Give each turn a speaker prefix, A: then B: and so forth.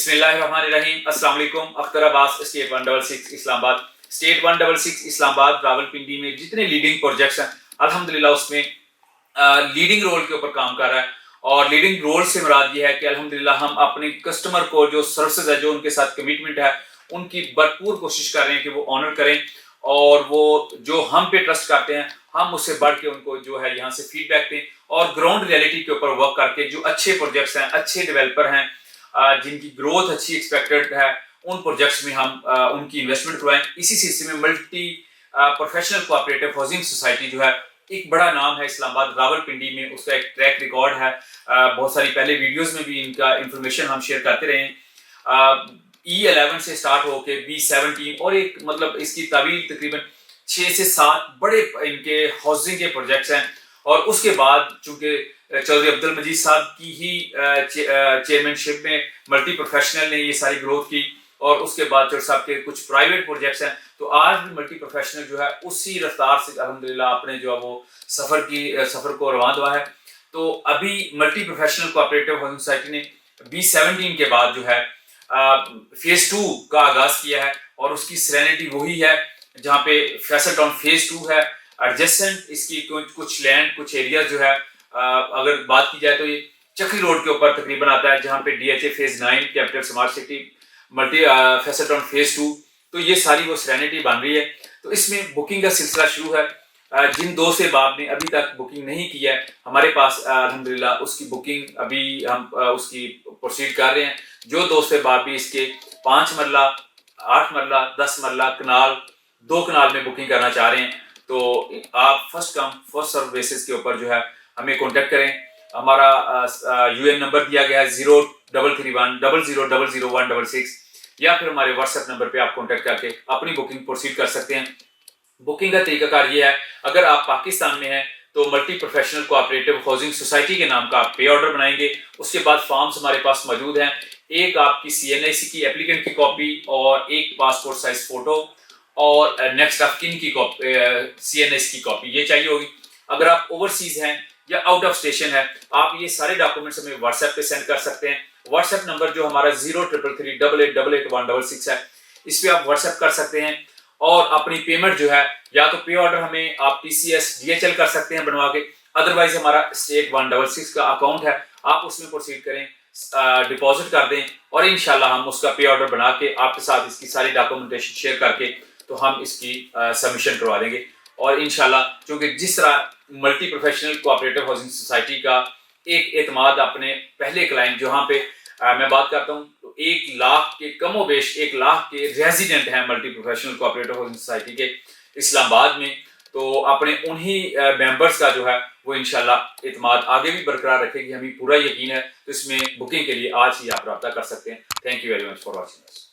A: बिस्मिल्लाहिर्रहमानिर्रहीम। अस्सलाम वालेकुम। अख्तर अब्बास, स्टेट 166 इस्लामाबाद। स्टेट 166 इस्लामाबाद रावलपिंडी में जितने लीडिंग प्रोजेक्ट्स हैं अल्हम्दुलिल्लाह उसमें लीडिंग रोल के ऊपर काम कर रहा है। और लीडिंग रोल से मुराद ये है कि अल्हम्दुलिल्लाह हम अपने कस्टमर को जो सर्विसेज है, जो उनके साथ कमिटमेंट है, उनकी भरपूर कोशिश कर रहे हैं कि वो ऑनर करें और वो जो हम पे ट्रस्ट करते हैं हम उससे बढ़ के उनको जो है यहाँ से फीडबैक दें और ग्राउंड रियलिटी के ऊपर वर्क करके जो अच्छे प्रोजेक्ट्स हैं, अच्छे डेवलपर हैं, जिनकी ग्रोथ अच्छी एक्सपेक्टेड है, उन प्रोजेक्ट्स में हम उनकी इन्वेस्टमेंट करवाएं। इसी सिलसिले में multi professional cooperative housing society जो है एक बड़ा नाम है इस्लामाबाद रावलपिंडी में, उसका एक ट्रैक रिकॉर्ड है। बहुत सारी पहले वीडियोस में भी इनका इंफॉर्मेशन हम शेयर करते रहे हैं। E11 से स्टार्ट होके B17 और एक मतलब इसकी तावील तकरीबन 6 से 7 बड़े इनके हाउसिंग के प्रोजेक्ट्स हैं। और उसके बाद चूंकि चौधरी अब्दुल मजीद साहब की ही चेयरमैनशिप में मल्टी प्रोफेशनल ने ये सारी ग्रोथ की और उसके बाद चौधरी साहब के कुछ प्राइवेट प्रोजेक्ट्स हैं, तो आज भी मल्टी प्रोफेशनल जो है उसी रफ्तार से अल्हम्दुलिल्लाह अपने जो है वो सफ़र को रवान हुआ है। तो अभी multi professional cooperative housing society ने B17 के बाद जो है फेज 2 का आगाज किया है और उसकी सेरेनिटी वही है जहाँ पे फैसल टाउन फेज 2 है। एडजेसेंट इसकी कुछ लैंड, कुछ एरिया जो है अगर बात की जाए तो ये चक्री रोड के ऊपर तकरीबन आता है, जहाँ पे DHA phase 9 capital smart city multi Faisal town phase 2, तो ये सारी वो सेरेनिटी बन रही है। तो इसमें बुकिंग का सिलसिला शुरू है। जिन दोस्त बाब ने अभी तक बुकिंग नहीं की है, हमारे पास अल्हम्दुलिल्लाह उसकी बुकिंग अभी हम उसकी प्रोसीड कर रहे हैं। जो दोस्त बाब भी इसके 5 मरला, 8 मरला, 10 मरला कनाल, 2 कनाल में बुकिंग करना चाह रहे हैं तो आप first come first serve basis के ऊपर जो है हमें कांटेक्ट करें। हमारा UN नंबर दिया गया है 0331 00000166 या फिर हमारे व्हाट्सएप नंबर पे आप कांटेक्ट करके अपनी बुकिंग प्रोसीड कर सकते हैं। बुकिंग का तरीकाकार ये है, अगर आप पाकिस्तान में हैं तो multi professional cooperative housing society के नाम का आप पे ऑर्डर बनाएंगे। उसके बाद फॉर्म्स हमारे पास मौजूद हैं, एक आपकी CNIC की एप्लीकेंट की कॉपी और एक पासपोर्ट साइज फोटो और नेक्स्ट ऑफ किन की CNIC की कॉपी ये चाहिए होगी। अगर आप ओवरसीज हैं या आउट ऑफ स्टेशन है, आप ये सारे डॉक्यूमेंट्स हमें व्हाट्सएप पे सेंड कर सकते हैं। व्हाट्सएप नंबर जो हमारा 033388888166 है, इस पे आप व्हाट्सएप कर सकते हैं और अपनी पेमेंट जो है या तो पे ऑर्डर हमें आप TCS DHL कर सकते हैं बनवा के, अदरवाइज हमारा स्टेट 166 का अकाउंट है, आप उसमें प्रोसीड करें, डिपॉजिट कर दें और इंशाल्लाह हम उसका पे ऑर्डर बना के आपके साथ इसकी सारी डॉक्यूमेंटेशन शेयर करके तो हम इसकी सबमिशन करवा देंगे। और इंशाल्लाह चूंकि जिस तरह multi professional cooperative housing society का एक एतमाद अपने पहले क्लाइंट जहाँ पे मैं बात करता हूँ तो 1 लाख के कमोबेश 1 लाख के रेजिडेंट हैं multi professional cooperative housing society के इस्लामाबाद में, तो अपने उन्हीं मेंबर्स का जो है वो इंशाल्लाह एतमाद आगे भी बरकरार रखेगी, हमें पूरा यकीन है। तो इसमें बुकिंग के लिए आज ही आप रब्ता कर सकते हैं। Thank you very much for watching.